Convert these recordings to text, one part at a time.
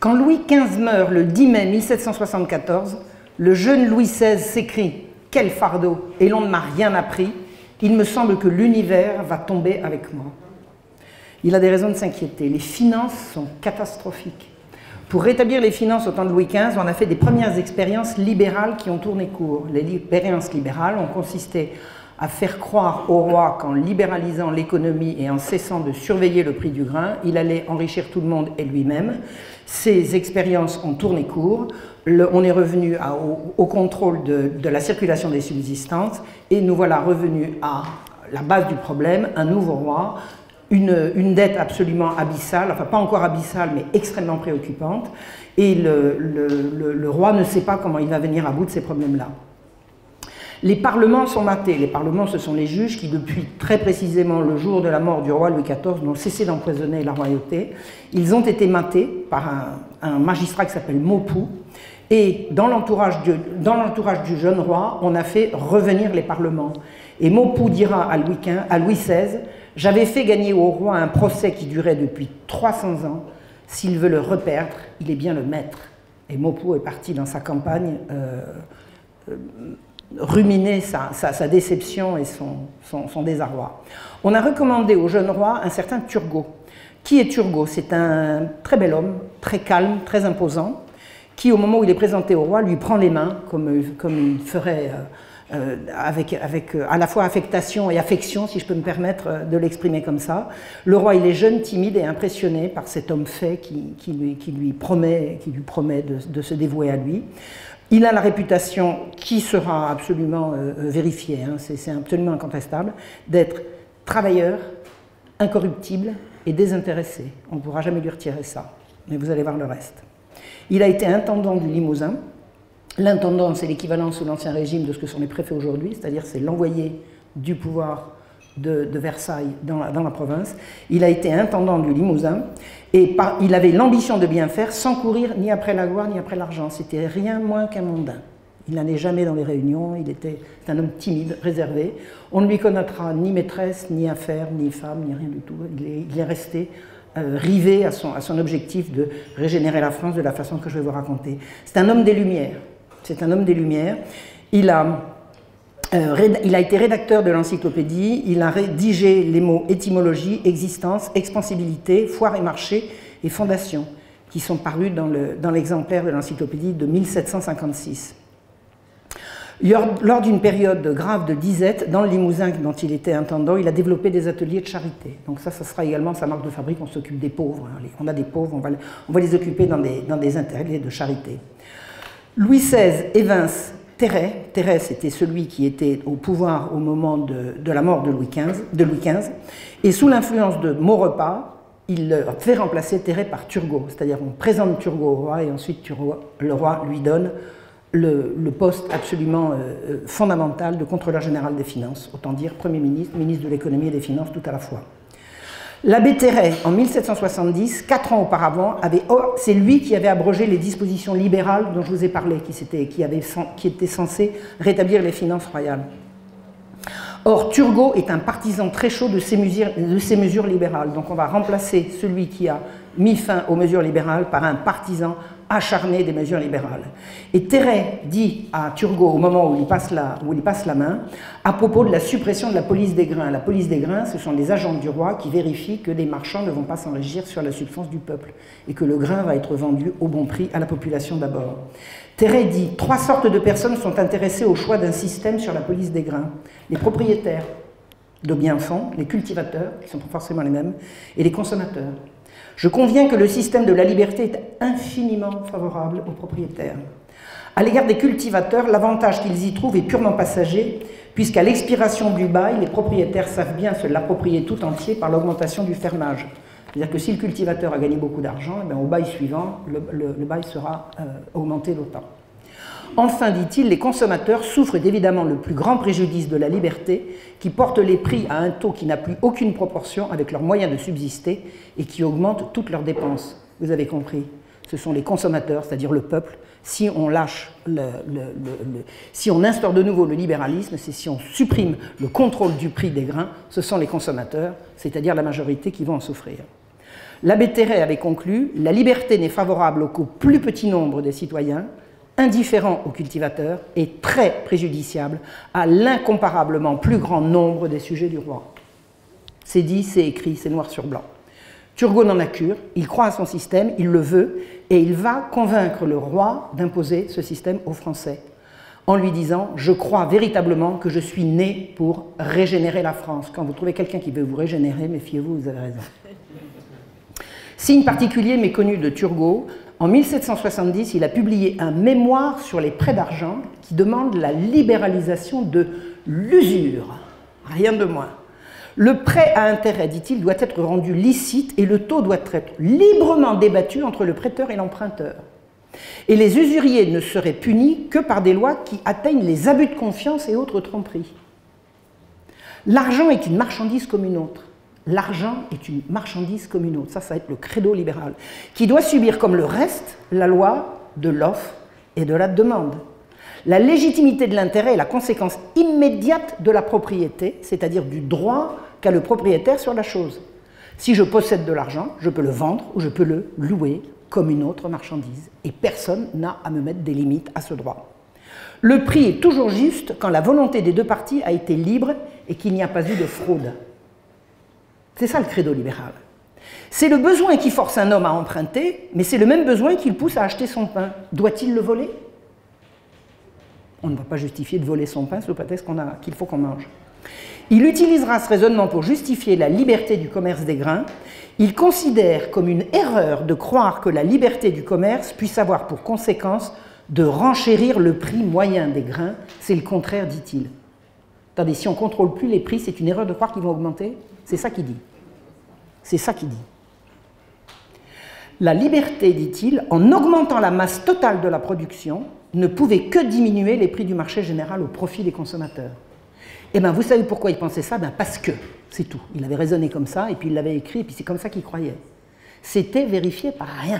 Quand Louis XV meurt le 10 mai 1774, le jeune Louis XVI s'écrie « Quel fardeau! Et l'on ne m'a rien appris. Il me semble que l'univers va tomber avec moi. » Il a des raisons de s'inquiéter. Les finances sont catastrophiques. Pour rétablir les finances au temps de Louis XV, on a fait des premières expériences libérales qui ont tourné court. Les expériences libérales ont consisté à faire croire au roi qu'en libéralisant l'économie et en cessant de surveiller le prix du grain, il allait enrichir tout le monde et lui-même. Ces expériences ont tourné court. On est revenu au contrôle de la circulation des subsistances et nous voilà revenus à la base du problème, un nouveau roi, une dette absolument abyssale, enfin pas encore abyssale mais extrêmement préoccupante, et le roi ne sait pas comment il va venir à bout de ces problèmes-là. Les parlements sont matés. Les parlements, ce sont les juges qui, depuis très précisément le jour de la mort du roi Louis XIV, n'ont cessé d'empoisonner la royauté. Ils ont été matés par un magistrat qui s'appelle Maupoux. Et dans l'entourage du jeune roi, on a fait revenir les parlements. Et Maupoux dira à Louis XVI, « J'avais fait gagner au roi un procès qui durait depuis 300 ans. S'il veut le reperdre, il est bien le maître. » Et Maupoux est parti dans sa campagne ruminer sa déception et son désarroi. On a recommandé au jeune roi un certain Turgot. Qui est Turgot? C'est un très bel homme, très calme, très imposant, qui, au moment où il est présenté au roi, lui prend les mains, comme il ferait avec à la fois affectation et affection, si je peux me permettre de l'exprimer comme ça. Le roi, il est jeune, timide et impressionné par cet homme fait qui lui promet de se dévouer à lui. Il a la réputation qui sera absolument vérifiée, hein, c'est absolument incontestable, d'être travailleur, incorruptible et désintéressé. On ne pourra jamais lui retirer ça, mais vous allez voir le reste. Il a été intendant du Limousin. L'intendant, c'est l'équivalent sous l'Ancien Régime de ce que sont les préfets aujourd'hui, c'est-à-dire c'est l'envoyé du pouvoir de Versailles dans la province. Il a été intendant du Limousin et il avait l'ambition de bien faire sans courir ni après la gloire ni après l'argent. C'était rien moins qu'un mondain. Il n'allait jamais dans les réunions, c'est un homme timide, réservé. On ne lui connaîtra ni maîtresse, ni affaires, ni femme, ni rien du tout. Il est resté rivé à son objectif de régénérer la France de la façon que je vais vous raconter. C'est un homme des Lumières. C'est un homme des Lumières. Il a été rédacteur de l'encyclopédie, il a rédigé les mots étymologie, existence, expansibilité, foire et marché et fondation, qui sont parus dans l'exemplaire de l'encyclopédie de 1756. Lors d'une période grave de disette, dans le Limousin dont il était intendant, il a développé des ateliers de charité. Donc ça sera également sa marque de fabrique, on s'occupe des pauvres. Hein. On a des pauvres, on va les occuper dans des ateliers de charité. Louis XVI évince Terray, c'était celui qui était au pouvoir au moment de la mort de Louis XV, et sous l'influence de Maurepas, il fait remplacer Terray par Turgot, c'est-à-dire on présente Turgot au roi et ensuite le roi lui donne le poste absolument fondamental de contrôleur général des finances, autant dire Premier ministre, ministre de l'économie et des finances tout à la fois. L'abbé Terray, en 1770, 4 ans auparavant, c'est lui qui avait abrogé les dispositions libérales dont je vous ai parlé, qui étaient censées rétablir les finances royales. Or, Turgot est un partisan très chaud de ces mesures libérales. Donc on va remplacer celui qui a mis fin aux mesures libérales par un partisan acharné des mesures libérales. Et Terray dit à Turgot, au moment où il passe la main, à propos de la suppression de la police des grains. La police des grains, ce sont les agents du roi qui vérifient que les marchands ne vont pas s'enrichir sur la substance du peuple et que le grain va être vendu au bon prix à la population d'abord. Terray dit « 3 sortes de personnes sont intéressées au choix d'un système sur la police des grains. Les propriétaires de biens-fonds, les cultivateurs, qui ne sont pas forcément les mêmes, et les consommateurs. Je conviens que le système de la liberté est infiniment favorable aux propriétaires. À l'égard des cultivateurs, l'avantage qu'ils y trouvent est purement passager, puisqu'à l'expiration du bail, les propriétaires savent bien se l'approprier tout entier par l'augmentation du fermage. C'est-à-dire que si le cultivateur a gagné beaucoup d'argent, au bail suivant, le bail sera augmenté d'autant. Enfin, dit-il, les consommateurs souffrent évidemment le plus grand préjudice de la liberté, qui porte les prix à un taux qui n'a plus aucune proportion avec leurs moyens de subsister et qui augmente toutes leurs dépenses. Vous avez compris, ce sont les consommateurs, c'est-à-dire le peuple. Si on lâche si on instaure de nouveau le libéralisme, c'est si on supprime le contrôle du prix des grains, ce sont les consommateurs, c'est-à-dire la majorité qui vont en souffrir. L'abbé Terray avait conclu « La liberté n'est favorable qu'au plus petit nombre des citoyens, indifférent aux cultivateurs et très préjudiciable à l'incomparablement plus grand nombre des sujets du roi. » C'est dit, c'est écrit, c'est noir sur blanc. Turgot n'en a cure, il croit à son système, il le veut, et il va convaincre le roi d'imposer ce système aux Français, en lui disant « Je crois véritablement que je suis né pour régénérer la France. » Quand vous trouvez quelqu'un qui veut vous régénérer, méfiez-vous, vous avez raison. Signe particulier méconnu de Turgot, en 1770, il a publié un mémoire sur les prêts d'argent qui demande la libéralisation de l'usure, rien de moins. Le prêt à intérêt, dit-il, doit être rendu licite et le taux doit être librement débattu entre le prêteur et l'emprunteur. Et les usuriers ne seraient punis que par des lois qui atteignent les abus de confiance et autres tromperies. L'argent est une marchandise comme une autre. L'argent est une marchandise comme une autre. Ça va être le credo libéral, qui doit subir comme le reste la loi de l'offre et de la demande. La légitimité de l'intérêt est la conséquence immédiate de la propriété, c'est-à-dire du droit qu'a le propriétaire sur la chose. Si je possède de l'argent, je peux le vendre ou je peux le louer comme une autre marchandise. Et personne n'a à me mettre des limites à ce droit. Le prix est toujours juste quand la volonté des deux parties a été libre et qu'il n'y a pas eu de fraude. C'est ça le credo libéral. C'est le besoin qui force un homme à emprunter, mais c'est le même besoin qui le pousse à acheter son pain. Doit-il le voler? On ne va pas justifier de voler son pain sous prétexte qu'il faut qu'on mange. Il utilisera ce raisonnement pour justifier la liberté du commerce des grains. Il considère comme une erreur de croire que la liberté du commerce puisse avoir pour conséquence de renchérir le prix moyen des grains. C'est le contraire, dit-il. Attendez, si on ne contrôle plus les prix, c'est une erreur de croire qu'ils vont augmenter? C'est ça qu'il dit. C'est ça qu'il dit. La liberté, dit-il, en augmentant la masse totale de la production, ne pouvait que diminuer les prix du marché général au profit des consommateurs. Et bien, vous savez pourquoi il pensait ça? Ben parce que, c'est tout. Il avait raisonné comme ça, et puis il l'avait écrit, et puis c'est comme ça qu'il croyait. C'était vérifié par rien.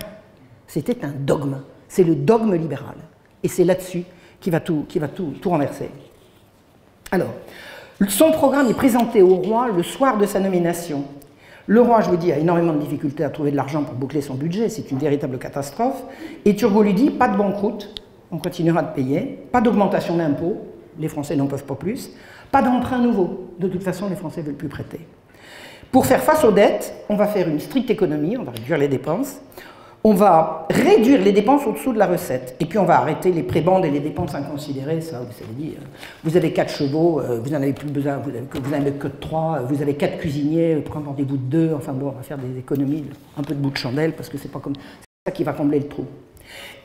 C'était un dogme. C'est le dogme libéral. Et c'est là-dessus qu'il va tout renverser. Alors, son programme est présenté au roi le soir de sa nomination. Le roi, je vous dis, a énormément de difficultés à trouver de l'argent pour boucler son budget, c'est une véritable catastrophe. Et Turgot lui dit, pas de banqueroute, on continuera de payer, pas d'augmentation d'impôts, les Français n'en peuvent pas plus, pas d'emprunt nouveau, de toute façon les Français ne veulent plus prêter. Pour faire face aux dettes, on va faire une stricte économie, on va réduire les dépenses, on va réduire les dépenses au-dessous de la recette, et puis on va arrêter les prébendes et les dépenses inconsidérées, ça vous savez dire, vous avez 4 chevaux, vous n'en avez plus besoin, vous n'avez que 3, vous avez 4 cuisiniers, prenez-vous de 2, enfin bon, on va faire des économies, un peu de bout de chandelle, parce que c'est pas comme ça qui va combler le trou.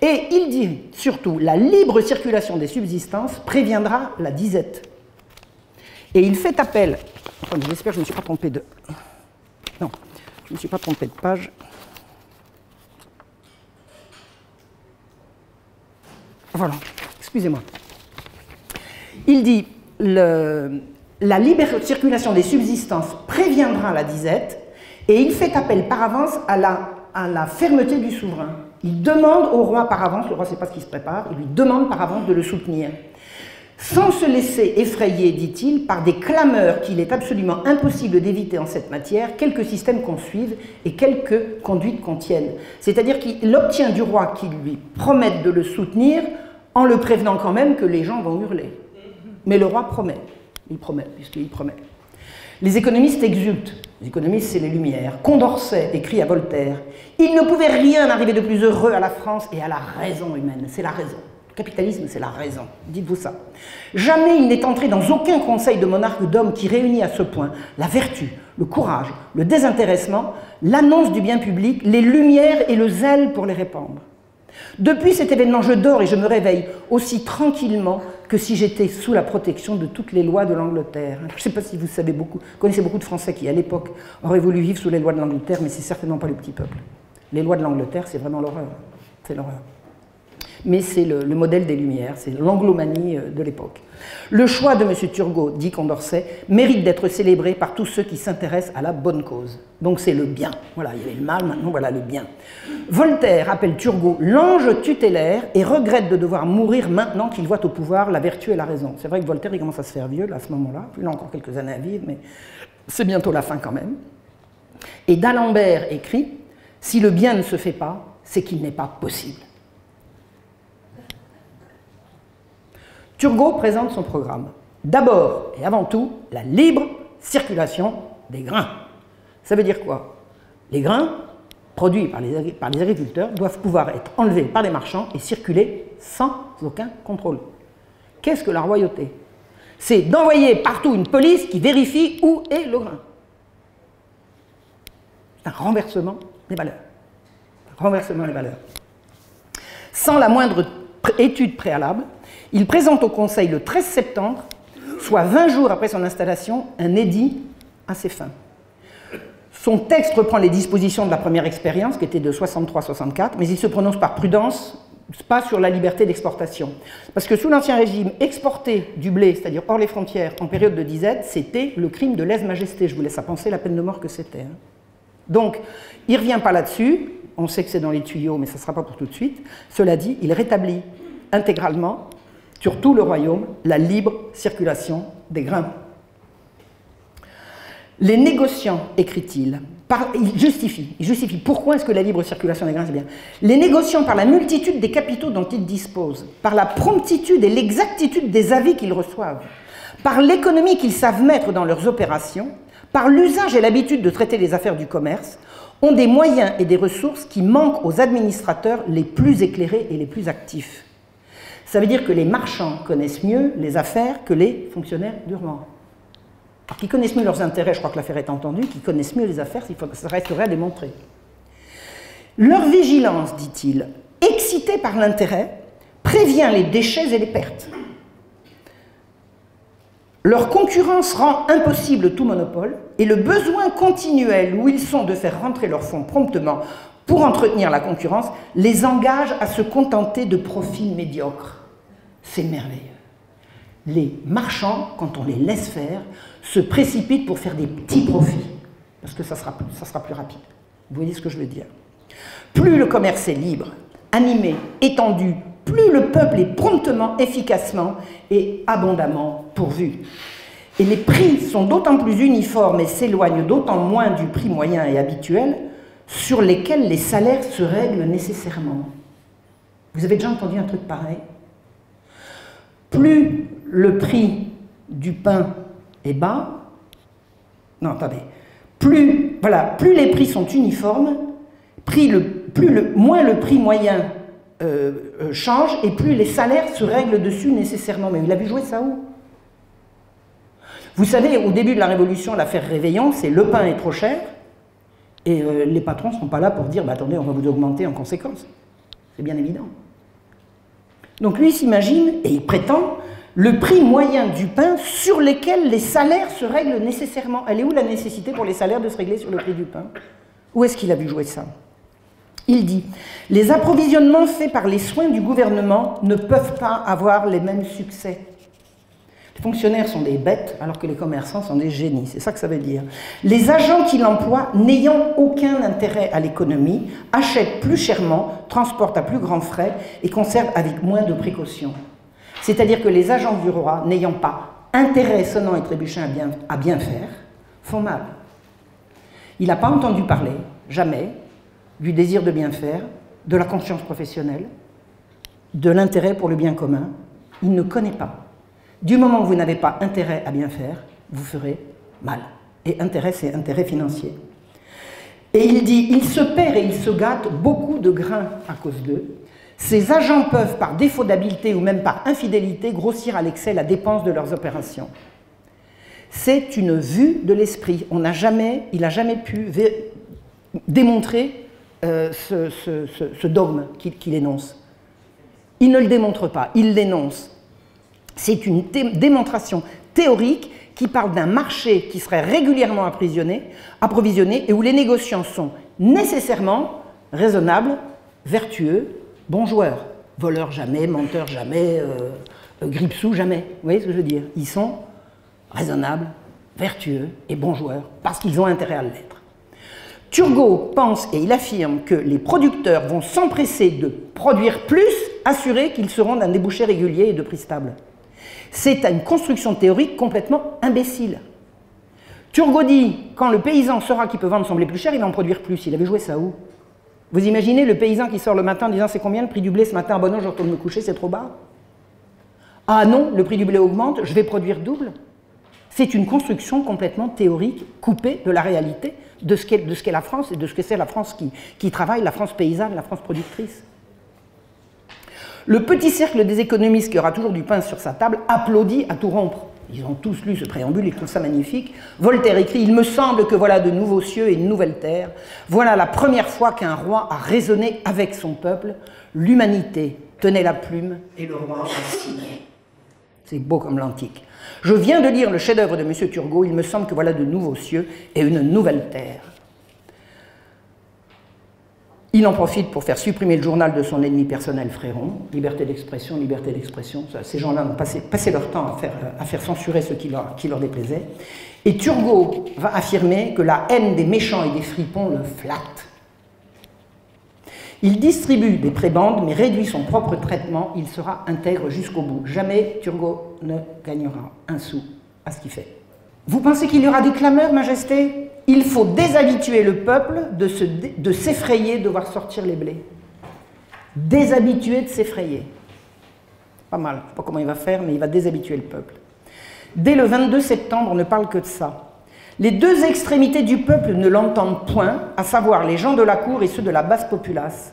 Et il dit surtout, la libre circulation des subsistances préviendra la disette. Et il fait appel, enfin, j'espère que je ne me suis pas trompé de... Non, je ne me suis pas trompé de page. Voilà, excusez-moi. Il dit, la libre circulation des subsistances préviendra la disette, et il fait appel par avance à la fermeté du souverain. Il demande au roi par avance, le roi ne sait pas ce qui se prépare, il lui demande par avance de le soutenir. Sans se laisser effrayer, dit-il, par des clameurs qu'il est absolument impossible d'éviter en cette matière, quelques systèmes qu'on suive et quelques conduites qu'on tienne. C'est-à-dire qu'il obtient du roi qu'il lui promette de le soutenir en le prévenant quand même que les gens vont hurler. Mais le roi promet, il promet, puisqu'il promet. Les économistes exultent. Les économistes, c'est les Lumières. Condorcet écrit à Voltaire « Il ne pouvait rien arriver de plus heureux à la France et à la raison humaine. » C'est la raison. Le capitalisme, c'est la raison. Dites-vous ça. Jamais il n'est entré dans aucun conseil de monarque ou d'homme qui réunit à ce point la vertu, le courage, le désintéressement, l'annonce du bien public, les lumières et le zèle pour les répandre. Depuis cet événement, je dors et je me réveille aussi tranquillement que si j'étais sous la protection de toutes les lois de l'Angleterre. Je ne sais pas si vous savez connaissez beaucoup de Français qui, à l'époque, auraient voulu vivre sous les lois de l'Angleterre, mais c'est certainement pas le petit peuple. Les lois de l'Angleterre, c'est vraiment l'horreur. C'est l'horreur. Mais c'est le modèle des Lumières, c'est l'anglomanie de l'époque. Le choix de M. Turgot, dit Condorcet, mérite d'être célébré par tous ceux qui s'intéressent à la bonne cause. Donc c'est le bien. Voilà, il y avait le mal, maintenant voilà le bien. Voltaire appelle Turgot l'ange tutélaire et regrette de devoir mourir maintenant qu'il voit au pouvoir la vertu et la raison. C'est vrai que Voltaire, il commence à se faire vieux là, à ce moment-là. Il a encore quelques années à vivre, mais c'est bientôt la fin quand même. Et d'Alembert écrit « Si le bien ne se fait pas, c'est qu'il n'est pas possible ». Turgot présente son programme. D'abord et avant tout, la libre circulation des grains. Ça veut dire quoi? Les grains produits par les agriculteurs doivent pouvoir être enlevés par les marchands et circuler sans aucun contrôle. Qu'est-ce que la royauté? C'est d'envoyer partout une police qui vérifie où est le grain. C'est un renversement des valeurs. Un renversement des valeurs. Sans la moindre étude préalable, il présente au Conseil le 13 septembre, soit 20 jours après son installation, un édit à ses fins. Son texte reprend les dispositions de la première expérience, qui était de 63-64, mais il se prononce par prudence, pas sur la liberté d'exportation. Parce que sous l'Ancien Régime, exporter du blé, c'est-à-dire hors les frontières, en période de disette, c'était le crime de lèse-majesté. Je vous laisse à penser la peine de mort que c'était. Donc, il ne revient pas là-dessus. On sait que c'est dans les tuyaux, mais ça ne sera pas pour tout de suite. Cela dit, il rétablit intégralement, sur tout le royaume, la libre circulation des grains. Les négociants, écrit-il, il justifie pourquoi est-ce que la libre circulation des grains c'est bien. Les négociants, par la multitude des capitaux dont ils disposent, par la promptitude et l'exactitude des avis qu'ils reçoivent, par l'économie qu'ils savent mettre dans leurs opérations, par l'usage et l'habitude de traiter les affaires du commerce, ont des moyens et des ressources qui manquent aux administrateurs les plus éclairés et les plus actifs. Ça veut dire que les marchands connaissent mieux les affaires que les fonctionnaires du roi. Alors qu'ils connaissent mieux leurs intérêts, je crois que l'affaire est entendue, qu'ils connaissent mieux les affaires, ça resterait à démontrer. Leur vigilance, dit-il, excitée par l'intérêt, prévient les déchets et les pertes. Leur concurrence rend impossible tout monopole et le besoin continuel où ils sont de faire rentrer leurs fonds promptement pour entretenir la concurrence les engage à se contenter de profits médiocres. C'est merveilleux. Les marchands, quand on les laisse faire, se précipitent pour faire des petits profits, parce que ça sera plus rapide. Vous voyez ce que je veux dire? Plus le commerce est libre, animé, étendu, plus le peuple est promptement, efficacement et abondamment pourvu. Et les prix sont d'autant plus uniformes et s'éloignent d'autant moins du prix moyen et habituel sur lesquels les salaires se règlent nécessairement. Vous avez déjà entendu un truc pareil? Plus le prix du pain est bas, non, attendez, plus les prix sont uniformes, moins le prix moyen change et plus les salaires se règlent dessus nécessairement. Mais il a vu jouer ça où? Vous savez, au début de la Révolution, l'affaire Réveillon, c'est le pain est trop cher et les patrons ne sont pas là pour dire bah, attendez, on va vous augmenter en conséquence. C'est bien évident. Donc lui s'imagine, et il prétend, le prix moyen du pain sur lequel les salaires se règlent nécessairement. Elle est où la nécessité pour les salaires de se régler sur le prix du pain? Où est-ce qu'il a vu jouer ça? Il dit « Les approvisionnements faits par les soins du gouvernement ne peuvent pas avoir les mêmes succès. » Les fonctionnaires sont des bêtes alors que les commerçants sont des génies, c'est ça que ça veut dire. Les agents qui l'emploient, n'ayant aucun intérêt à l'économie, achètent plus chèrement, transportent à plus grands frais et conservent avec moins de précautions. C'est-à-dire que les agents du roi, n'ayant pas intérêt sonnant et trébuchant à bien faire, font mal. Il n'a pas entendu parler, jamais, du désir de bien faire, de la conscience professionnelle, de l'intérêt pour le bien commun. Il ne connaît pas. Du moment où vous n'avez pas intérêt à bien faire, vous ferez mal. Et intérêt, c'est intérêt financier. Et il dit, il se perd et il se gâte beaucoup de grains à cause d'eux. Ces agents peuvent, par défaut d'habileté ou même par infidélité, grossir à l'excès la dépense de leurs opérations. C'est une vue de l'esprit. Il n'a jamais pu démontrer ce dogme qu'il énonce. Il ne le démontre pas, il l'énonce. C'est une démonstration théorique qui parle d'un marché qui serait régulièrement approvisionné et où les négociants sont nécessairement raisonnables, vertueux, bons joueurs. Voleurs jamais, menteurs jamais, grippe-sous jamais. Vous voyez ce que je veux dire? Ils sont raisonnables, vertueux et bons joueurs parce qu'ils ont intérêt à l'être. Turgot pense et il affirme que les producteurs vont s'empresser de produire plus, assurés qu'ils seront d'un débouché régulier et de prix stable. C'est une construction théorique complètement imbécile. Turgot dit, quand le paysan saura qu'il peut vendre son blé plus cher, il va en produire plus. Il avait joué ça où? Vous imaginez le paysan qui sort le matin en disant c'est combien le prix du blé ce matin? Bon non, je retourne me coucher, c'est trop bas. Ah non, le prix du blé augmente, je vais produire double. C'est une construction complètement théorique, coupée de la réalité, de ce qu'est la France et de ce que c'est la France qui travaille, la France paysanne, la France productrice. Le petit cercle des économistes qui aura toujours du pain sur sa table applaudit à tout rompre. Ils ont tous lu ce préambule, ils trouvent ça magnifique. Voltaire écrit « Il me semble que voilà de nouveaux cieux et une nouvelle terre. Voilà la première fois qu'un roi a raisonné avec son peuple. L'humanité tenait la plume et le roi a signé. » C'est beau comme l'antique. Je viens de lire le chef-d'œuvre de M. Turgot. Il me semble que voilà de nouveaux cieux et une nouvelle terre. Il en profite pour faire supprimer le journal de son ennemi personnel Fréron. Liberté d'expression, liberté d'expression. Ces gens-là ont passé leur temps à faire censurer ce qui leur déplaisait. Et Turgot va affirmer que la haine des méchants et des fripons le flatte. Il distribue des prébendes, mais réduit son propre traitement. Il sera intègre jusqu'au bout. Jamais Turgot ne gagnera un sou à ce qu'il fait. Vous pensez qu'il y aura des clameurs, Majesté ? Il faut déshabituer le peuple de s'effrayer de voir sortir les blés. Déshabituer de s'effrayer. Pas mal, je ne sais pas comment il va faire, mais il va déshabituer le peuple. Dès le 22 septembre, on ne parle que de ça. Les deux extrémités du peuple ne l'entendent point, à savoir les gens de la cour et ceux de la basse populace.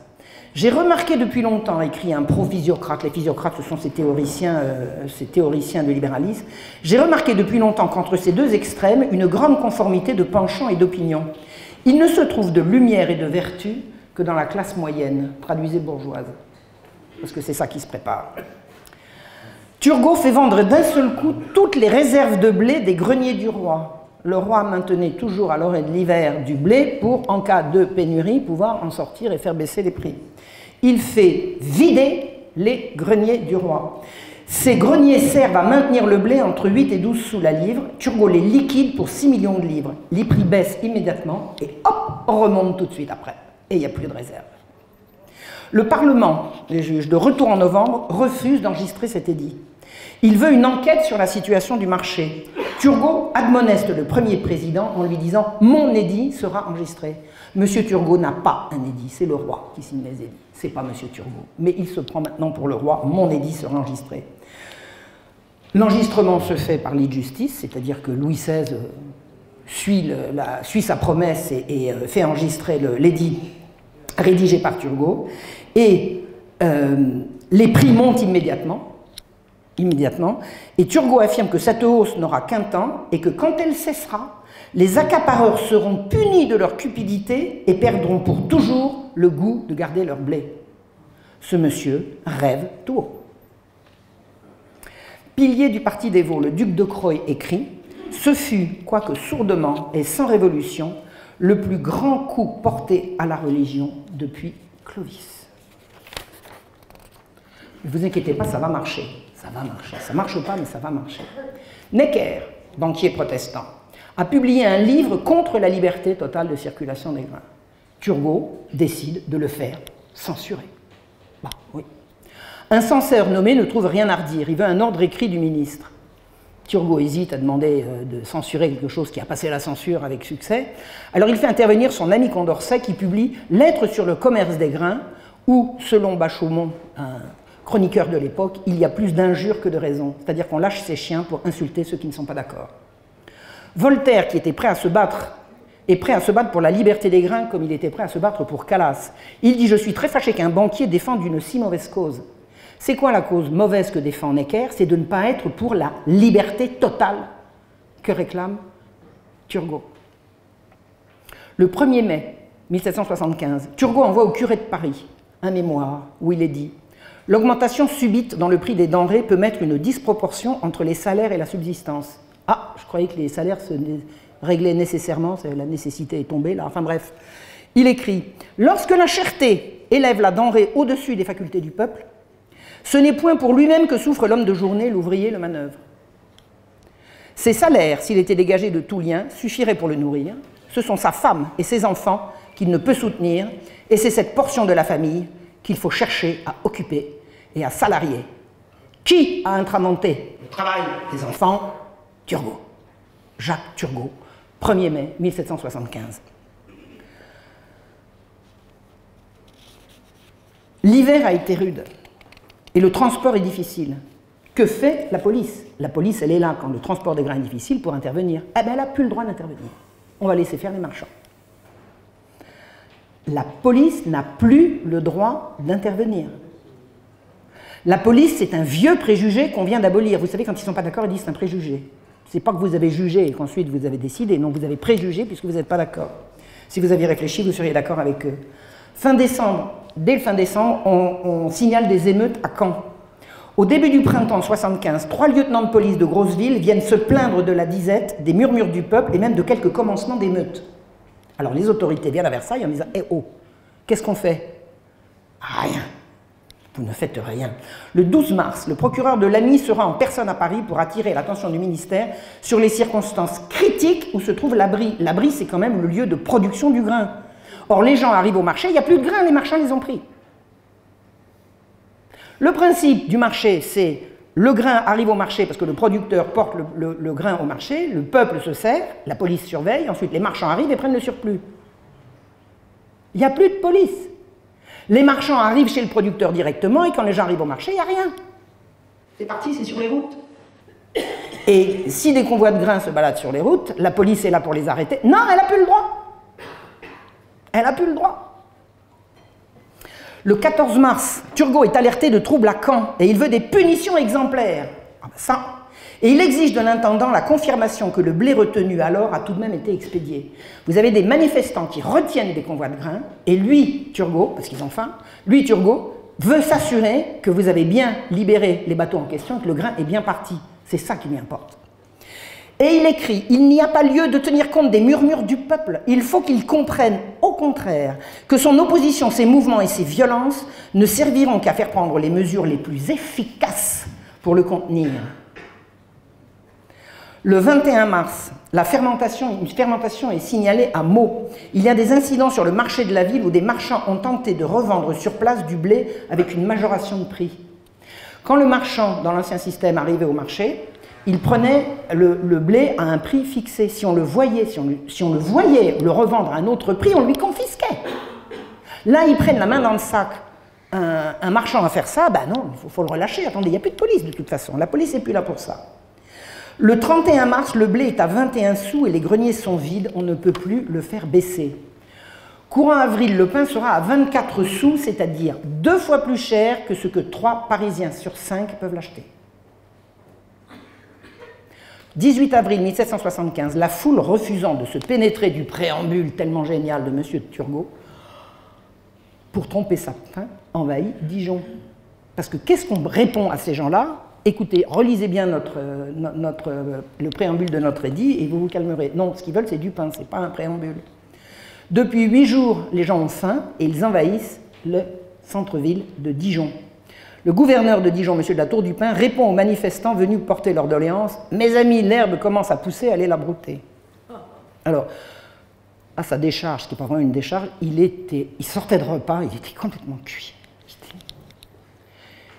J'ai remarqué depuis longtemps, écrit un pro-physiocrate, les physiocrates ce sont ces théoriciens du libéralisme, j'ai remarqué depuis longtemps qu'entre ces deux extrêmes, une grande conformité de penchants et d'opinions. Il ne se trouve de lumière et de vertu que dans la classe moyenne, traduisez bourgeoise, parce que c'est ça qui se prépare. Turgot fait vendre d'un seul coup toutes les réserves de blé des greniers du roi. Le roi maintenait toujours à l'orée de l'hiver du blé pour, en cas de pénurie, pouvoir en sortir et faire baisser les prix. Il fait vider les greniers du roi. Ces greniers servent à maintenir le blé entre 8 et 12 sous la livre. Turgot les liquide pour 6 millions de livres. Les prix baissent immédiatement et hop, on remonte tout de suite après. Et il n'y a plus de réserve. Le Parlement, les juges, de retour en novembre, refuse d'enregistrer cet édit. Il veut une enquête sur la situation du marché. Turgot admoneste le premier président en lui disant « Mon édit sera enregistré ». Monsieur Turgot n'a pas un édit, c'est le roi qui signe les édits, c'est pas Monsieur Turgot. Mais il se prend maintenant pour le roi, mon édit sera enregistré. L'enregistrement se fait par lit de justice, c'est-à-dire que Louis XVI suit sa promesse et fait enregistrer l'édit rédigé par Turgot. Et les prix montent immédiatement, et Turgot affirme que cette hausse n'aura qu'un temps et que quand elle cessera, les accapareurs seront punis de leur cupidité et perdront pour toujours le goût de garder leur blé. Ce monsieur rêve tout haut. Pilier du parti des Vaux, le duc de Croÿ écrit « Ce fut, quoique sourdement et sans révolution, le plus grand coup porté à la religion depuis Clovis. » Ne vous inquiétez pas, ça va marcher. Ça va marcher. Ça ne marche pas, mais ça va marcher. Necker, banquier protestant, a publié un livre contre la liberté totale de circulation des grains. Turgot décide de le faire censurer. Bah, oui. Un censeur nommé ne trouve rien à redire. Il veut un ordre écrit du ministre. Turgot hésite à demander de censurer quelque chose qui a passé la censure avec succès. Alors il fait intervenir son ami Condorcet qui publie « Lettres sur le commerce des grains » où, selon Bachaumont, un chroniqueur de l'époque, il y a plus d'injures que de raisons. C'est-à-dire qu'on lâche ses chiens pour insulter ceux qui ne sont pas d'accord. Voltaire, qui était prêt à se battre, est prêt à se battre pour la liberté des grains comme il était prêt à se battre pour Calas. Il dit « Je suis très fâché qu'un banquier défende une si mauvaise cause ». C'est quoi la cause mauvaise que défend Necker? C'est de ne pas être pour la liberté totale que réclame Turgot. Le 1er mai 1775, Turgot envoie au curé de Paris un mémoire où il est dit « L'augmentation subite dans le prix des denrées peut mettre une disproportion entre les salaires et la subsistance. » Ah, je croyais que les salaires se réglaient nécessairement, la nécessité est tombée là, enfin bref. Il écrit « Lorsque la cherté élève la denrée au-dessus des facultés du peuple, ce n'est point pour lui-même que souffre l'homme de journée, l'ouvrier, le manœuvre. Ses salaires, s'il était dégagé de tout lien, suffiraient pour le nourrir. Ce sont sa femme et ses enfants qu'il ne peut soutenir, et c'est cette portion de la famille qu'il faut chercher à occuper et à salarier. Qui a intramenté le travail des enfants? Turgot. Jacques Turgot, 1er mai 1775. L'hiver a été rude et le transport est difficile. Que fait la police? La police, elle est là quand le transport des grains est difficile pour intervenir. Eh bien, elle n'a plus le droit d'intervenir. On va laisser faire les marchands. La police n'a plus le droit d'intervenir. La police, c'est un vieux préjugé qu'on vient d'abolir. Vous savez, quand ils ne sont pas d'accord, ils disent c'est un préjugé. Ce n'est pas que vous avez jugé et qu'ensuite vous avez décidé. Non, vous avez préjugé puisque vous n'êtes pas d'accord. Si vous aviez réfléchi, vous seriez d'accord avec eux. Fin décembre, dès le fin décembre, on signale des émeutes à Caen. Au début du printemps 75, 3 lieutenants de police de grosses villes viennent se plaindre de la disette, des murmures du peuple et même de quelques commencements d'émeutes. Alors les autorités viennent à Versailles en disant « Eh oh, qu'est-ce qu'on fait ?»« Rien. Vous ne faites rien. » Le 12 mars, le procureur de Lagny sera en personne à Paris pour attirer l'attention du ministère sur les circonstances critiques où se trouve l'abri. L'abri, c'est quand même le lieu de production du grain. Or, les gens arrivent au marché, il n'y a plus de grain, les marchands les ont pris. Le principe du marché, c'est le grain arrive au marché parce que le producteur porte le grain au marché, le peuple se sert, la police surveille, ensuite les marchands arrivent et prennent le surplus. Il n'y a plus de police. Les marchands arrivent chez le producteur directement et quand les gens arrivent au marché, il n'y a rien. C'est parti, c'est sur les routes. Et si des convois de grains se baladent sur les routes, la police est là pour les arrêter. Non, elle n'a plus le droit. Elle n'a plus le droit. Le 14 mars, Turgot est alerté de troubles à Caen et il veut des punitions exemplaires. Ah ben ça. Et il exige de l'intendant la confirmation que le blé retenu alors a tout de même été expédié. Vous avez des manifestants qui retiennent des convois de grains et lui, Turgot, parce qu'ils ont faim, lui, Turgot, veut s'assurer que vous avez bien libéré les bateaux en question, que le grain est bien parti. C'est ça qui lui importe. Et il écrit « Il n'y a pas lieu de tenir compte des murmures du peuple. Il faut qu'il comprenne, au contraire, que son opposition, ses mouvements et ses violences ne serviront qu'à faire prendre les mesures les plus efficaces pour le contenir. » Le 21 mars, une fermentation est signalée à Meaux. Il y a des incidents sur le marché de la ville où des marchands ont tenté de revendre sur place du blé avec une majoration de prix. Quand le marchand, dans l'ancien système, arrivait au marché, il prenait le blé à un prix fixé. Si on le voyait, le revendre à un autre prix, on lui confisquait. Là, ils prennent la main dans le sac. Un marchand à faire ça, ben non, il faut le relâcher. Attendez, il n'y a plus de police de toute façon. La police n'est plus là pour ça. Le 31 mars, le blé est à 21 sous et les greniers sont vides. On ne peut plus le faire baisser. Courant avril, le pain sera à 24 sous, c'est-à-dire 2 fois plus cher que ce que 3 Parisiens sur 5 peuvent l'acheter. 18 avril 1775, la foule refusant de se pénétrer du préambule tellement génial de M. Turgot, pour tromper sa faim, envahit Dijon. Parce que qu'est-ce qu'on répond à ces gens-là? Écoutez, relisez bien le préambule de notre édit et vous vous calmerez. Non, ce qu'ils veulent, c'est du pain, ce n'est pas un préambule. Depuis 8 jours, les gens ont faim et ils envahissent le centre-ville de Dijon. Le gouverneur de Dijon, M. de la Tour du Pin, répond aux manifestants venus porter leur doléance « Mes amis, l'herbe commence à pousser, allez la brouter. » Alors, à sa décharge, ce qui n'est pas vraiment une décharge, il sortait de repas, il était complètement cuit.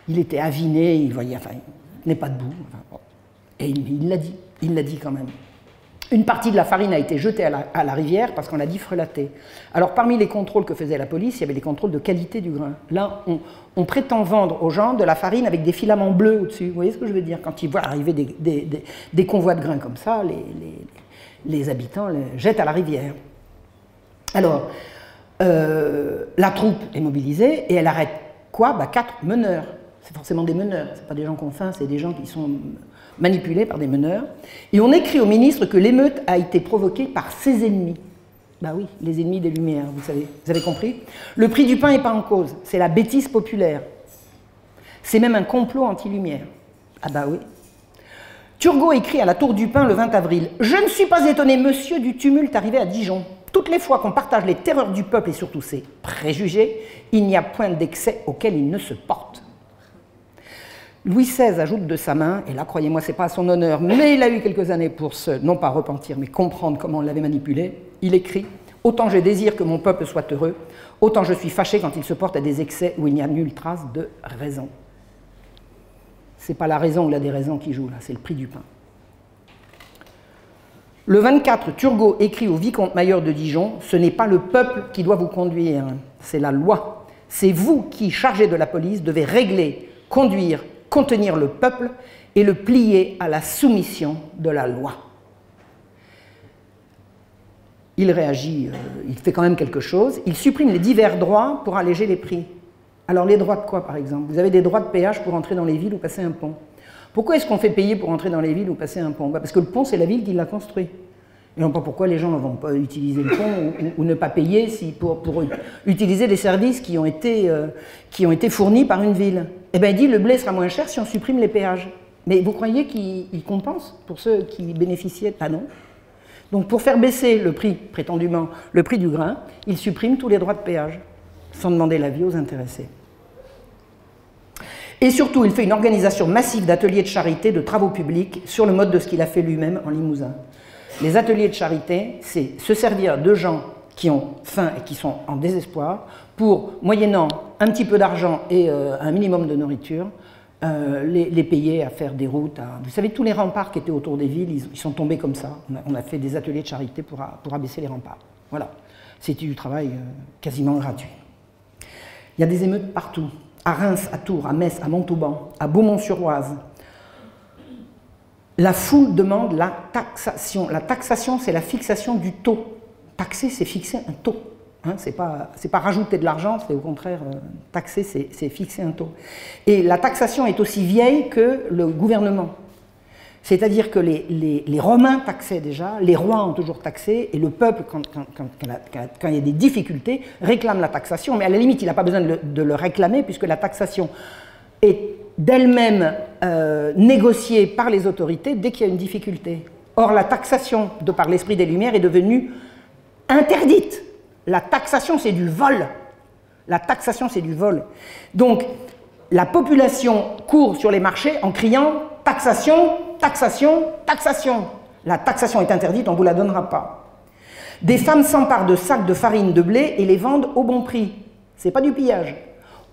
Il était aviné, il voyait, enfin, il n'est pas debout. Enfin, et il l'a dit quand même. Une partie de la farine a été jetée à la rivière parce qu'on l'a dit frelatée. Alors parmi les contrôles que faisait la police, il y avait des contrôles de qualité du grain. Là, on prétend vendre aux gens de la farine avec des filaments bleus au-dessus. Vous voyez ce que je veux dire? Quand ils voient arriver des convois de grains comme ça, les habitants les jettent à la rivière. Alors, la troupe est mobilisée et elle arrête quoi? 4 meneurs. C'est forcément des meneurs, ce pas des gens qui ont faim, c'est des gens qui sont manipulés par des meneurs. Et on écrit au ministre que l'émeute a été provoquée par ses ennemis. Ben oui, les ennemis des Lumières, vous savez. Vous avez compris? Le prix du pain n'est pas en cause, c'est la bêtise populaire. C'est même un complot anti-Lumière. Ah bah oui. Turgot écrit à la Tour du Pin le 20 avril « Je ne suis pas étonné, monsieur, du tumulte arrivé à Dijon. Toutes les fois qu'on partage les terreurs du peuple et surtout ses préjugés, il n'y a point d'excès auquel il ne se porte. » Louis XVI ajoute de sa main, et là, croyez-moi, ce n'est pas à son honneur, mais il a eu quelques années pour non pas repentir, mais comprendre comment on l'avait manipulé. Il écrit « Autant je désire que mon peuple soit heureux, autant je suis fâché quand il se porte à des excès où il n'y a nulle trace de raison. » Ce n'est pas la raison ou la déraison qui joue, là, c'est le prix du pain. Le 24, Turgot écrit au vicomte Mailleur de Dijon, « Ce n'est pas le peuple qui doit vous conduire, c'est la loi. C'est vous qui, chargés de la police, devez régler, conduire, contenir le peuple et le plier à la soumission de la loi. » Il réagit, il fait quand même quelque chose, il supprime les divers droits pour alléger les prix. Alors les droits de quoi par exemple? Vous avez des droits de péage pour entrer dans les villes ou passer un pont. Pourquoi est-ce qu'on fait payer pour entrer dans les villes ou passer un pont? Parce que le pont, c'est la ville qui l'a construit. Et non pas pourquoi les gens ne vont pas utiliser le pont ou ne pas payer pour utiliser les services qui ont été fournis par une ville. Eh bien, il dit le blé sera moins cher si on supprime les péages. Mais vous croyez qu'il compense pour ceux qui bénéficiaient? Ah non. Donc pour faire baisser le prix, prétendument, le prix du grain, il supprime tous les droits de péage, sans demander l'avis aux intéressés. Et surtout, il fait une organisation massive d'ateliers de charité, de travaux publics, sur le mode de ce qu'il a fait lui-même en Limousin. Les ateliers de charité, c'est se servir de gens qui ont faim et qui sont en désespoir pour, moyennant un petit peu d'argent et un minimum de nourriture, les payer à faire des routes. Vous savez, tous les remparts qui étaient autour des villes, ils sont tombés comme ça. On a fait des ateliers de charité pour abaisser les remparts. Voilà. C'était du travail quasiment gratuit. Il y a des émeutes partout. À Reims, à Tours, à Metz, à Montauban, à Beaumont-sur-Oise. La foule demande la taxation. La taxation, c'est la fixation du taux. Taxer, c'est fixer un taux. Hein, c'est pas rajouter de l'argent, c'est au contraire, taxer, c'est fixer un taux. Et la taxation est aussi vieille que le gouvernement. C'est-à-dire que les Romains taxaient déjà, les rois ont toujours taxé, et le peuple, quand il y a des difficultés, réclame la taxation, mais à la limite, il n'a pas besoin de le réclamer, puisque la taxation est d'elle-même négociée par les autorités dès qu'il y a une difficulté. Or, la taxation, de par l'esprit des Lumières, est devenue interdite. La taxation, c'est du vol. La taxation, c'est du vol. Donc, la population court sur les marchés en criant « taxation, taxation, taxation ». La taxation est interdite, on ne vous la donnera pas. Des femmes s'emparent de sacs de farine de blé et les vendent au bon prix. Ce n'est pas du pillage.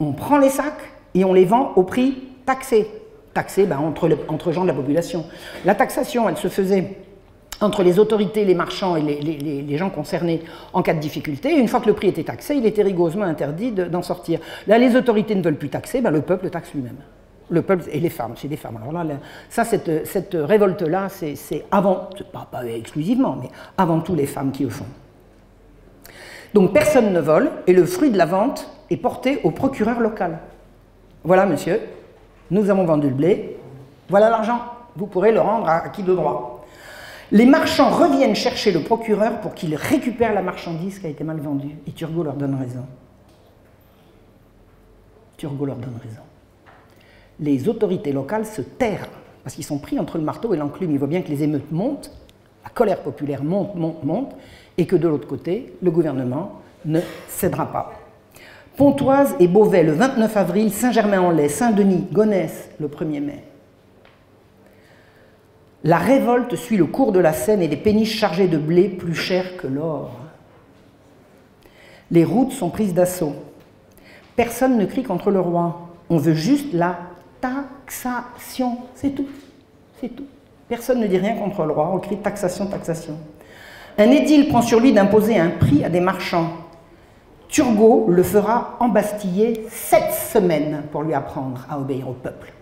On prend les sacs et on les vend au prix taxé. Taxé entre gens de la population. La taxation, elle se faisait entre les autorités, les marchands et les gens concernés en cas de difficulté. Et une fois que le prix était taxé, il était rigoureusement interdit d'en sortir. Là, les autorités ne veulent plus taxer, le peuple taxe lui-même. Le peuple et les femmes, c'est des femmes. Alors là, cette révolte-là, c'est avant, pas exclusivement, mais avant tout les femmes qui le font. Donc personne ne vole et le fruit de la vente est porté au procureur local. Voilà, monsieur, nous avons vendu le blé, voilà l'argent, vous pourrez le rendre à qui de droit. Les marchands reviennent chercher le procureur pour qu'il récupère la marchandise qui a été mal vendue. Et Turgot leur donne raison. Turgot leur donne raison. Les autorités locales se terrent, parce qu'ils sont pris entre le marteau et l'enclume. Ils voient bien que les émeutes montent, la colère populaire monte, et que de l'autre côté, le gouvernement ne cédera pas. Pontoise et Beauvais le 29 avril, Saint-Germain-en-Laye, Saint-Denis, Gonesse le 1er mai. La révolte suit le cours de la Seine et les péniches chargées de blé plus chères que l'or. Les routes sont prises d'assaut. Personne ne crie contre le roi. On veut juste la taxation. C'est tout. C'est tout. Personne ne dit rien contre le roi. On crie taxation, taxation. Un édile prend sur lui d'imposer un prix à des marchands. Turgot le fera embastiller 7 semaines pour lui apprendre à obéir au peuple.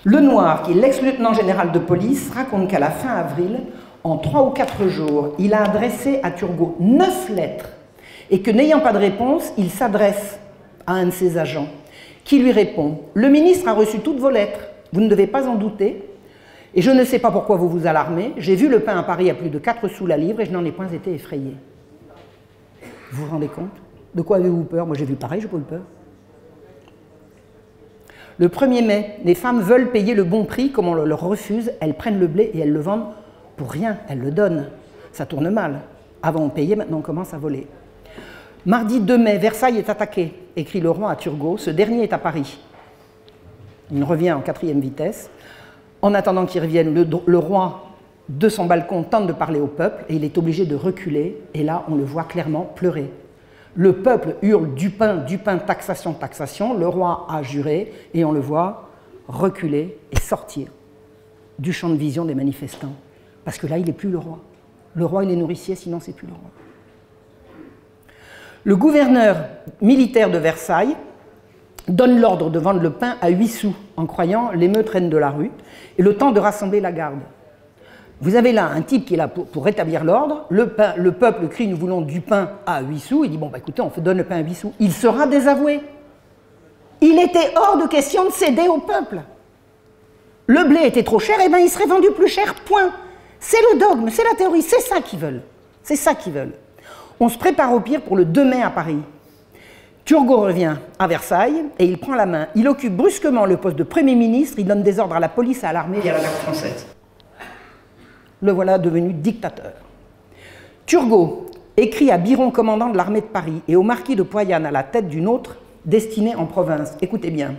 Le Noir, qui est l'ex-lieutenant général de police, raconte qu'à la fin avril, en 3 ou 4 jours, il a adressé à Turgot 9 lettres et que, n'ayant pas de réponse, il s'adresse à un de ses agents qui lui répond « Le ministre a reçu toutes vos lettres, vous ne devez pas en douter, et je ne sais pas pourquoi vous vous alarmez, j'ai vu le pain à Paris à plus de 4 sous la livre et je n'en ai point été effrayé. » Vous vous rendez compte? De quoi avez-vous peur? Moi j'ai vu pareil, j'ai pas eu peur. Le 1er mai, les femmes veulent payer le bon prix, comme on le leur refuse, elles prennent le blé et elles le vendent pour rien, elles le donnent. Ça tourne mal. Avant on payait, maintenant on commence à voler. Mardi 2 mai, Versailles est attaqué, écrit le roi à Turgot, ce dernier est à Paris. Il revient en 4e vitesse. En attendant qu'il revienne, le roi, de son balcon, tente de parler au peuple et il est obligé de reculer, et là on le voit clairement pleurer. Le peuple hurle du pain, taxation, taxation. Le roi a juré et on le voit reculer et sortir du champ de vision des manifestants. Parce que là, il n'est plus le roi. Le roi, il est nourricier, sinon c'est plus le roi. Le gouverneur militaire de Versailles donne l'ordre de vendre le pain à 8 sous, en croyant l'émeute reine de la rue, et le temps de rassembler la garde. Vous avez là un type qui est là pour rétablir l'ordre, le peuple crie « nous voulons du pain à 8 sous », il dit « bon, bah, écoutez, on donne le pain à 8 sous », il sera désavoué. Il était hors de question de céder au peuple. Le blé était trop cher, et bien il serait vendu plus cher, point. C'est le dogme, c'est la théorie, c'est ça qu'ils veulent. C'est ça qu'ils veulent. On se prépare au pire pour le 2 mai à Paris. Turgot revient à Versailles et il prend la main. Il occupe brusquement le poste de Premier ministre, il donne des ordres à la police et à l'armée et à la garde française. Le voilà devenu dictateur. Turgot écrit à Biron, commandant de l'armée de Paris, et au marquis de Poyane à la tête d'une autre destinée en province. Écoutez bien.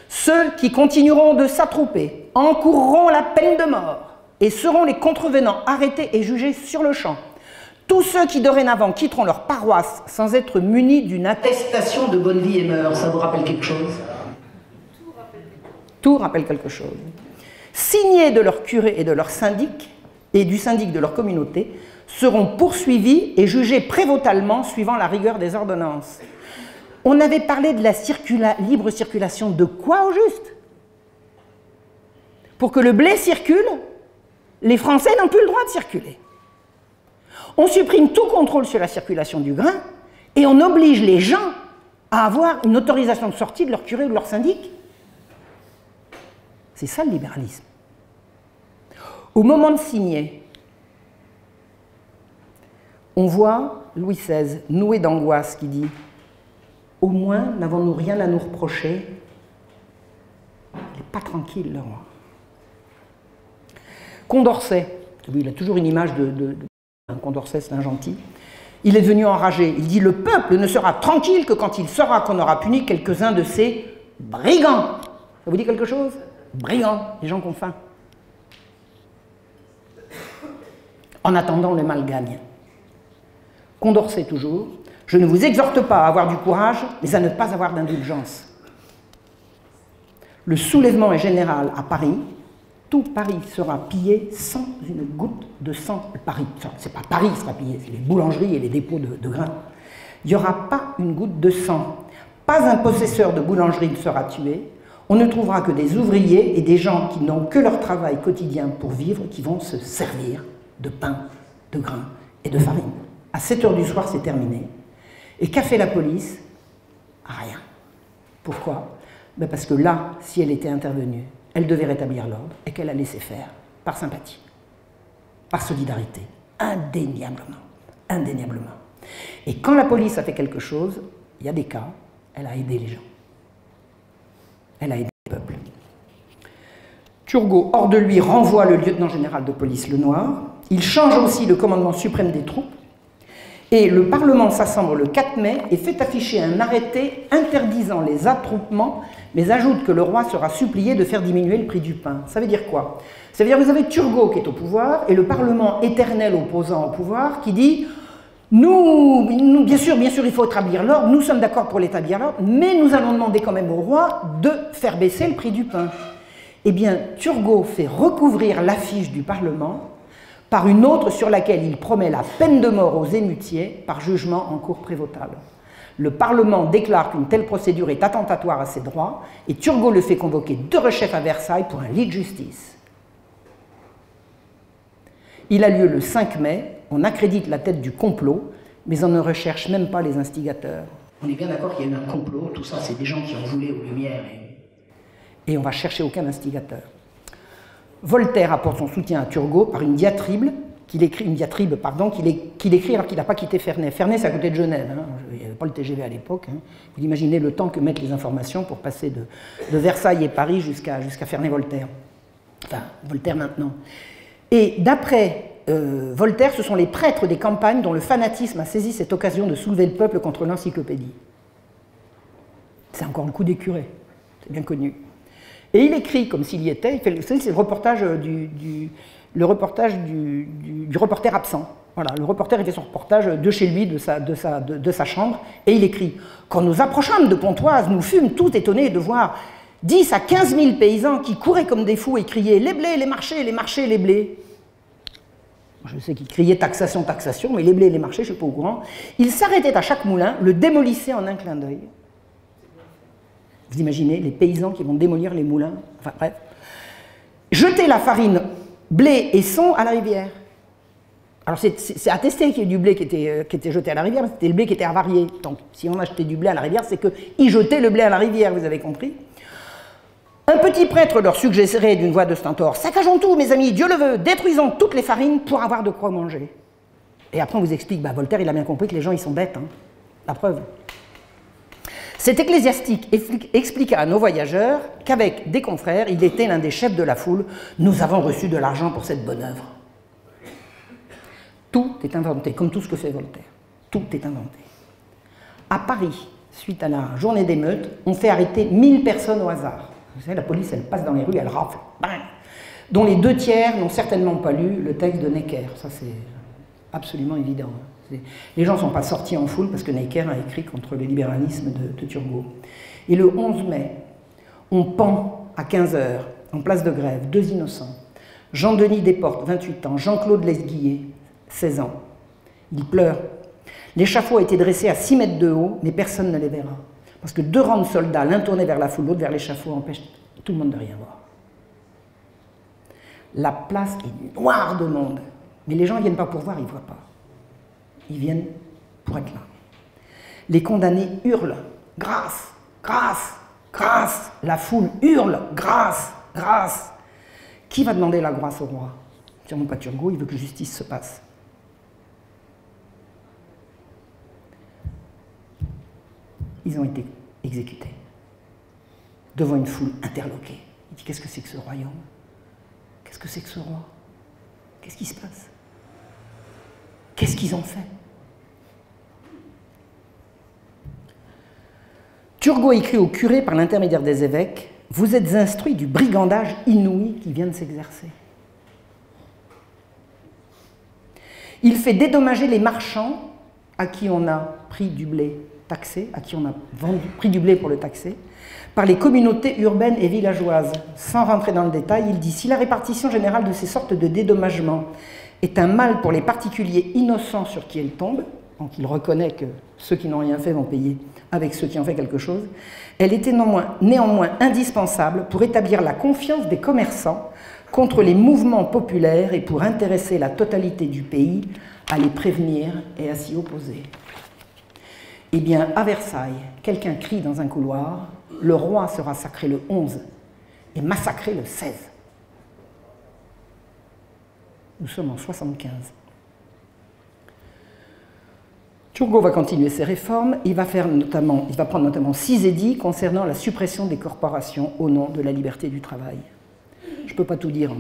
Ceux qui continueront de s'attrouper encourront la peine de mort et seront les contrevenants arrêtés et jugés sur le champ. Tous ceux qui dorénavant quitteront leur paroisse sans être munis d'une attestation de bonne vie et mœurs, ça vous rappelle quelque chose? Tout rappelle quelque chose. Signés de leur curé et de leur syndic, et du syndic de leur communauté, seront poursuivis et jugés prévotalement suivant la rigueur des ordonnances. On avait parlé de la libre circulation de quoi au juste? Pour que le blé circule, les Français n'ont plus le droit de circuler. On supprime tout contrôle sur la circulation du grain et on oblige les gens à avoir une autorisation de sortie de leur curé ou de leur syndic. C'est ça le libéralisme. Au moment de signer, on voit Louis XVI, noué d'angoisse, qui dit « Au moins, n'avons-nous rien à nous reprocher ?» Il n'est pas tranquille, le roi. Condorcet, lui, il a toujours une image Condorcet, c'est un gentil. Il est devenu enragé. Il dit « Le peuple ne sera tranquille que quand il saura qu'on aura puni quelques-uns de ces brigands. » Ça vous dit quelque chose? Brigands, les gens qui ont faim. En attendant, le mal gagne. Condorcet toujours. « Je ne vous exhorte pas à avoir du courage, mais à ne pas avoir d'indulgence. » Le soulèvement est général à Paris. Tout Paris sera pillé sans une goutte de sang. Paris, c'est pas Paris qui sera pillé, c'est les boulangeries et les dépôts de grains. Il n'y aura pas une goutte de sang. Pas un possesseur de boulangerie ne sera tué. On ne trouvera que des ouvriers et des gens qui n'ont que leur travail quotidien pour vivre, qui vont se servir de pain, de grains et de farine. À 7 h du soir, c'est terminé. Et qu'a fait la police? Rien. Pourquoi? Ben parce que là, si elle était intervenue, elle devait rétablir l'ordre et qu'elle a laissé faire par sympathie, par solidarité, indéniablement, indéniablement. Et quand la police a fait quelque chose, il y a des cas, elle a aidé les gens. Elle a aidé le peuple. Turgot, hors de lui, renvoie le lieutenant général de police Lenoir. Il change aussi le commandement suprême des troupes. Et le Parlement s'assemble le 4 mai et fait afficher un arrêté interdisant les attroupements, mais ajoute que le roi sera supplié de faire diminuer le prix du pain. Ça veut dire quoi? Ça veut dire que vous avez Turgot qui est au pouvoir et le Parlement éternel opposant au pouvoir qui dit bien sûr, il faut établir l'ordre, nous sommes d'accord pour l'établir l'ordre, mais nous allons demander quand même au roi de faire baisser le prix du pain. Eh bien, Turgot fait recouvrir l'affiche du Parlement par une autre sur laquelle il promet la peine de mort aux émeutiers par jugement en cour prévôtale. Le Parlement déclare qu'une telle procédure est attentatoire à ses droits et Turgot le fait convoquer 2 rechefs à Versailles pour un lit de justice. Il a lieu le 5 mai, on accrédite la tête du complot, mais on ne recherche même pas les instigateurs. On est bien d'accord qu'il y a eu un complot, tout ça c'est des gens qui ont voulu aux Lumières et on va chercher aucun instigateur. Voltaire apporte son soutien à Turgot par une diatribe qu'il écrit alors qu'il n'a pas quitté Ferney. Ferney, c'est à côté de Genève. Hein. Il n'y avait pas le TGV à l'époque. Hein. Vous imaginez le temps que mettent les informations pour passer de Versailles et Paris jusqu'à Ferney-Voltaire. Enfin, Voltaire maintenant. Et d'après Voltaire, ce sont les prêtres des campagnes dont le fanatisme a saisi cette occasion de soulever le peuple contre l'encyclopédie. C'est encore le coup des curés. C'est bien connu. Et il écrit comme s'il y était, c'est le reportage du reporter absent. Voilà, le reporter il fait son reportage de chez lui, de sa chambre, et il écrit « Quand nous approchâmes de Pontoise, nous fûmes tout étonnés de voir 10 à 15 000 paysans qui couraient comme des fous et criaient « Les blés, les marchés, les marchés, les blés !» Je sais qu'il criait taxation, taxation, mais les blés et les marchés, je ne suis pas au courant. Il s'arrêtait à chaque moulin, le démolissait en un clin d'œil. Vous imaginez les paysans qui vont démolir les moulins, enfin bref. Jeter la farine, blé et son à la rivière. Alors c'est attesté qu'il y ait du blé qui était jeté à la rivière, mais c'était le blé qui était avarié. Donc si on achetait du blé à la rivière, c'est qu'ils jetaient le blé à la rivière, vous avez compris. Un petit prêtre leur suggérerait d'une voix de stentor: saccageons tout, mes amis, Dieu le veut, détruisons toutes les farines pour avoir de quoi manger. Et après on vous explique, bah, Voltaire il a bien compris que les gens ils sont bêtes, hein. La preuve. Cet ecclésiastique expliqua à nos voyageurs qu'avec des confrères, il était l'un des chefs de la foule. Nous avons reçu de l'argent pour cette bonne œuvre. Tout est inventé, comme tout ce que fait Voltaire. Tout est inventé. À Paris, suite à la journée d'émeute, on fait arrêter 1000 personnes au hasard. Vous savez, la police, elle passe dans les rues, elle rafle, bang, dont les 2 tiers n'ont certainement pas lu le texte de Necker. Ça, c'est absolument évident. Les gens ne sont pas sortis en foule parce que Necker a écrit contre le libéralisme de Turgot. Et le 11 mai, on pend à 15 h, en place de Grève, 2 innocents. Jean-Denis Desportes, 28 ans, Jean-Claude Lesguillet, 16 ans. Il pleure. L'échafaud a été dressé à 6 mètres de haut, mais personne ne les verra. Parce que 2 rangs de soldats, l'un tourné vers la foule, l'autre vers l'échafaud, empêchent tout le monde de rien voir. La place est noire de monde. Mais les gens ne viennent pas pour voir, ils ne voient pas. Ils viennent pour être là. Les condamnés hurlent « Grâce, grâce, grâce !» La foule hurle « Grâce, grâce !» Qui va demander la grâce au roi? Sûrement pas Turgot, il veut que justice se passe. Ils ont été exécutés devant une foule interloquée. Il dit: qu'est-ce que c'est que ce royaume? Qu'est-ce que c'est que ce roi? Qu'est-ce qui se passe? Qu'est-ce qu'ils ont fait? Turgot écrit au curé par l'intermédiaire des évêques: vous êtes instruits du brigandage inouï qui vient de s'exercer. Il fait dédommager les marchands à qui on a pris du blé taxé, à qui on a pris du blé pour le taxer, par les communautés urbaines et villageoises. Sans rentrer dans le détail, il dit: si la répartition générale de ces sortes de dédommagements est un mal pour les particuliers innocents sur qui elle tombe, donc il reconnaît que ceux qui n'ont rien fait vont payer avec ceux qui ont fait quelque chose, elle était néanmoins indispensable pour établir la confiance des commerçants contre les mouvements populaires et pour intéresser la totalité du pays à les prévenir et à s'y opposer. Eh bien, à Versailles, quelqu'un crie dans un couloir: le roi sera sacré le 11 et massacré le 16. Nous sommes en 75. Turgot va continuer ses réformes. Il va prendre notamment 6 édits concernant la suppression des corporations au nom de la liberté du travail. Je ne peux pas tout dire.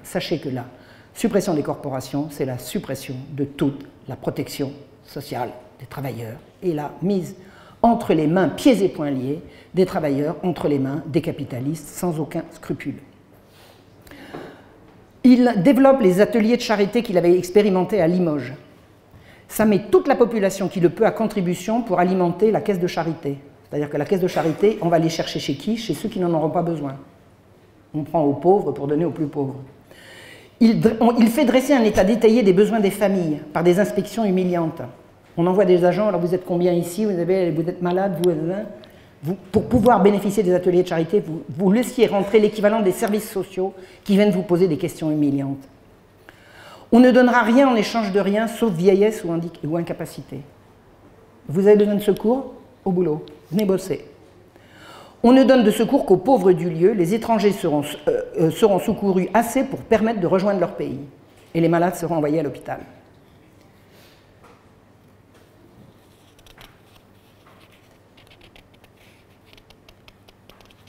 Sachez que la suppression des corporations, c'est la suppression de toute la protection sociale des travailleurs et la mise entre les mains, pieds et poings liés, des travailleurs entre les mains des capitalistes sans aucun scrupule. Il développe les ateliers de charité qu'il avait expérimentés à Limoges. Ça met toute la population qui le peut à contribution pour alimenter la caisse de charité. C'est-à-dire que la caisse de charité, on va aller chercher chez qui? Chez ceux qui n'en auront pas besoin. On prend aux pauvres pour donner aux plus pauvres. Il fait dresser un état détaillé des besoins des familles par des inspections humiliantes. On envoie des agents: alors vous êtes combien ici? Vous êtes malade, vous, pour pouvoir bénéficier des ateliers de charité, vous laissiez rentrer l'équivalent des services sociaux qui viennent vous poser des questions humiliantes. On ne donnera rien en échange de rien, sauf vieillesse ou incapacité. Vous avez besoin de secours? Au boulot, venez bosser. On ne donne de secours qu'aux pauvres du lieu. Les étrangers seront secourus assez pour permettre de rejoindre leur pays. Et les malades seront envoyés à l'hôpital.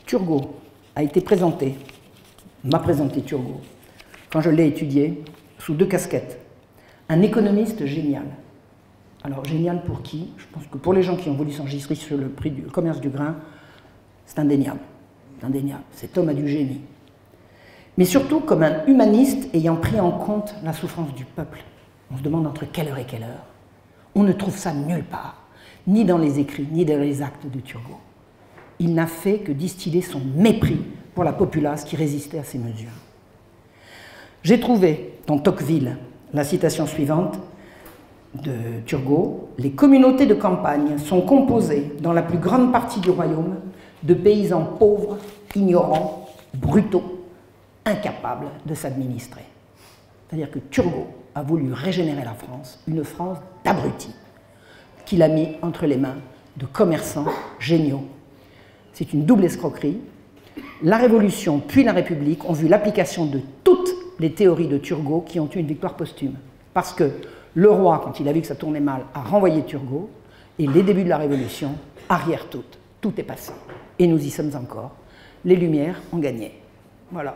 Turgot m'a présenté Turgot, quand je l'ai étudié, sous 2 casquettes. Un économiste génial. Alors, génial pour qui? Je pense que pour les gens qui ont voulu s'enregistrer sur le prix du commerce du grain, c'est indéniable. C'est indéniable. Cet homme a du génie. Mais surtout comme un humaniste ayant pris en compte la souffrance du peuple. On se demande entre quelle heure et quelle heure. On ne trouve ça nulle part, ni dans les écrits, ni dans les actes de Turgot. Il n'a fait que distiller son mépris pour la populace qui résistait à ces mesures. J'ai trouvé dans Tocqueville la citation suivante de Turgot: « Les communautés de campagne sont composées, dans la plus grande partie du royaume, de paysans pauvres, ignorants, brutaux, incapables de s'administrer. » C'est-à-dire que Turgot a voulu régénérer la France, une France d'abrutis, qu'il a mis entre les mains de commerçants géniaux. C'est une double escroquerie. La Révolution puis la République ont vu l'application de toutes les théories de Turgot qui ont eu une victoire posthume. Parce que le roi, quand il a vu que ça tournait mal, a renvoyé Turgot, et les débuts de la Révolution arrièrent toutes. Tout est passé. Et nous y sommes encore. Les Lumières ont gagné. Voilà.